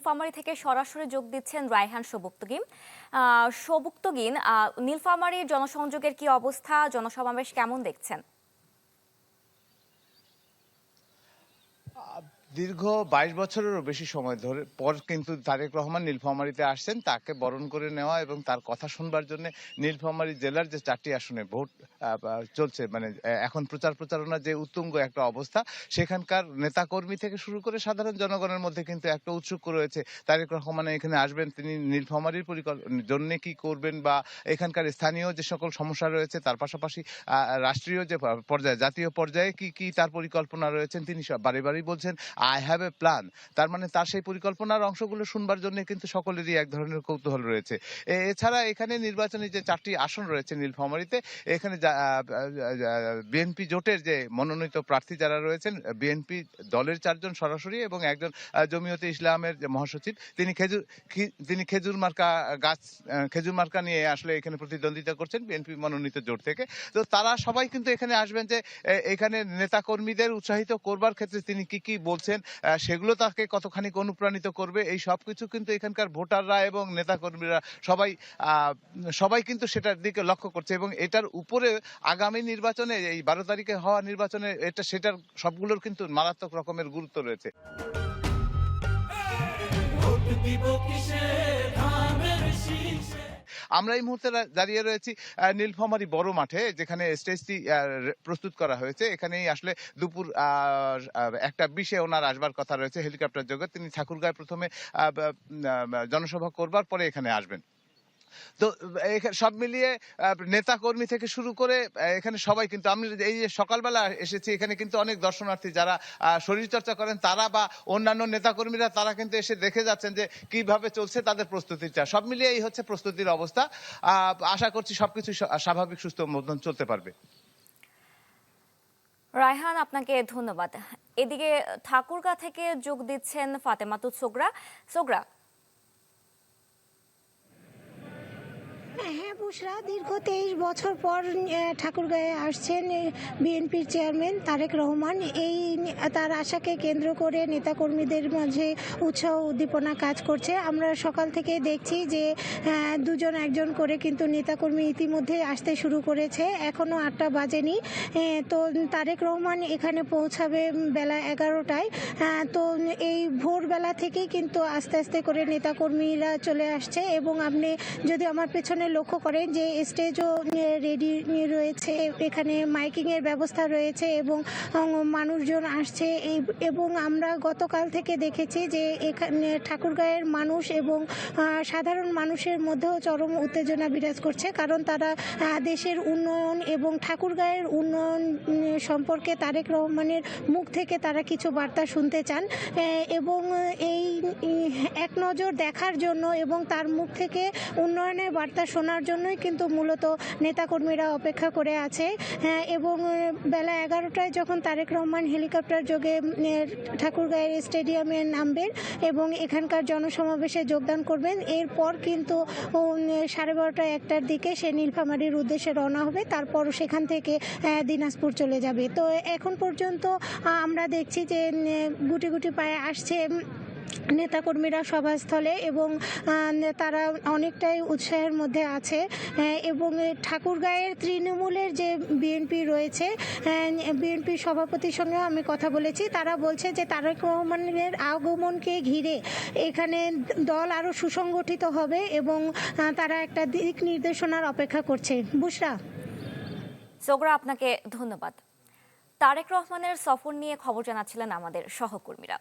নীলফামারী থেকে সরাসরি যোগ দিচ্ছেন রায়হান সবুক্তগিন। সবুক্তগিন, নীলফামারীর জনসংযোগের কি অবস্থা, জনসমাবেশ কেমন দেখছেন? দীর্ঘ ২২ বছরেরও বেশি সময় ধরে পর কিন্তু তারেক রহমান নীলফামারীতে আসছেন, তাকে বরণ করে নেওয়া এবং তার কথা শুনবার জন্য নীলফামারী জেলার যে ৪টি আসনে ভোট চলছে, মানে এখন প্রচারণা যে উত্তুঙ্গ একটা অবস্থা, সেখানকার নেতাকর্মী থেকে শুরু করে সাধারণ জনগণের মধ্যে কিন্তু একটা উৎসুক রয়েছে তারেক রহমান এখানে আসবেন, তিনি নীলফামারীর জন্য কি করবেন বা এখানকার স্থানীয় যে সকল সমস্যা রয়েছে, তার পাশাপাশি রাষ্ট্রীয় যে পর্যায়ে, জাতীয় পর্যায়ে কি কি তার পরিকল্পনা রয়েছেন, তিনি বারে বলছেন আই হ্যাভ এ প্ল্যান। তার মানে তার সেই পরিকল্পনার অংশগুলো শুনবার জন্য কিন্তু সকলেরই এক ধরনের কৌতূহল রয়েছে। এছাড়া এখানে নির্বাচনী যে ৪টি আসন রয়েছে নীলফামারীতে, এখানে বিএনপি জোটের যে মনোনীত প্রার্থী যারা রয়েছেন, বিএনপি দলের ৪ জন সরাসরি এবং একজন জমিয়তে ইসলামের যে মহাসচিব, তিনি খেজুর মার্কা নিয়ে আসলে এখানে প্রতিদ্বন্দ্বিতা করছেন বিএনপি মনোনীত জোট থেকে। তো তারা সবাই কিন্তু এখানে আসবেন যে এখানে নেতা কর্মীদের উৎসাহিত করবার ক্ষেত্রে তিনি কি কি বলছেন, সেগুলো তাকে কতখানি অনুপ্রাণিত করবে, এই সবকিছু কিন্তু এখানকার ভোটাররা এবং নেতাকর্মীরা সবাই কিন্তু সেটার দিকে লক্ষ্য করছে এবং এটার উপরে আগামী নির্বাচনে, এই ১২ তারিখে হওয়া নির্বাচনে সেটার সবগুলোর কিন্তু মারাত্মক রকমের গুরুত্ব রয়েছে। আমরা এই মুহূর্তে দাঁড়িয়ে রয়েছি নীলফামারী বড় মাঠে, যেখানে স্টেজটি প্রস্তুত করা হয়েছে। এখানেই আসলে দুপুর ১টা ২০-এ ওনার আসবার কথা রয়েছে হেলিকপ্টার যোগে। তিনি ঠাকুরগাঁয় প্রথমে জনসভা করবার পরে এখানে আসবেন। তো সব মিলিয়ে নেতা কর্মী থেকে শুরু করে এখানে সবাই কিন্তু, আমি এই যে সকালবেলা এসেছি, এখানে কিন্তু অনেক দর্শনার্থী যারা শরীরচর্চা করেন তারা বা অন্যান্য নেতা কর্মীরা, তারা কিন্তু এসে দেখে যাচ্ছেন যে কিভাবে চলছে তাদের প্রস্তুতিটা। সব মিলিয়ে এই হচ্ছে প্রস্তুতির অবস্থা। আশা করছি সবকিছু স্বাভাবিক সুস্থ মতন চলতে পারবে। রায়হান, আপনাকে ধন্যবাদ। এদিকে ঠাকুরগাঁ থেকে যোগ দিচ্ছেন ফাতেমাতুজ সোগরা। হ্যাঁ বুশরা, দীর্ঘ ২৩ বছর পর ঠাকুরগাঁয়ে আসছেন বিএনপির চেয়ারম্যান তারেক রহমান। তার আশাকে কেন্দ্র করে নেতাকর্মীদের মাঝে উৎসাহ উদ্দীপনা কাজ করছে। আমরা সকাল থেকে দেখছি যে দুজন একজন করে কিন্তু নেতাকর্মী ইতিমধ্যে আসতে শুরু করেছে, এখনও ৮টা বাজেনি। তো তারেক রহমান এখানে পৌঁছাবে বেলা ১১টায়। তো এই ভোরবেলা থেকেই কিন্তু আস্তে আস্তে করে নেতাকর্মীরা চলে আসছে এবং আপনি যদি আমার পেছনে লক্ষ্য করেন যে স্টেজও রেডি রয়েছে, এখানে মাইকিংয়ের ব্যবস্থা রয়েছে এবং মানুষজন আসছে। এবং আমরা গতকাল থেকে দেখেছি যে এখানে ঠাকুরগাঁয়ের মানুষ এবং সাধারণ মানুষের মধ্যেও চরম উত্তেজনা বিরাজ করছে, কারণ তারা দেশের উন্নয়ন এবং ঠাকুরগাঁয়ের উন্নয়ন সম্পর্কে তারেক রহমানের মুখ থেকে তারা কিছু বার্তা শুনতে চান এবং এই এক নজর দেখার জন্য এবং তার মুখ থেকে উন্নয়নের বার্তা শোনার জন্যই কিন্তু মূলত নেতাকর্মীরা অপেক্ষা করে আছে। এবং বেলা ১১টায় যখন তারেক রহমান হেলিকপ্টার যোগে ঠাকুরগাঁয়ের স্টেডিয়ামে নামবেন এবং এখানকার জনসমাবেশে যোগদান করবেন, এরপর কিন্তু 12:30-1টার দিকে সে নীলফামারীর উদ্দেশ্যে রওনা হবে, তারপর সেখান থেকে দিনাজপুর চলে যাবে। তো এখন পর্যন্ত আমরা দেখছি যে গুটি গুটি পায়ে আসছে নেতাকর্মীরা সভাস্থলে এবং তারা অনেকটাই উৎসাহের মধ্যে আছে। এবং ঠাকুরগাঁয়ের তৃণমূলের যে বিএনপি রয়েছে, বিএনপি সভাপতির সঙ্গেও আমি কথা বলেছি, তারা বলছে যে তারেক রহমানের আগমনকে ঘিরে এখানে দল আরও সুসংগঠিত হবে এবং তারা একটা দিক নির্দেশনার অপেক্ষা করছে। বুশরা। সোগরা, আপনাকে ধন্যবাদ। তারেক রহমানের সফর নিয়ে খবর জানাচ্ছিলেন আমাদের সহকর্মীরা।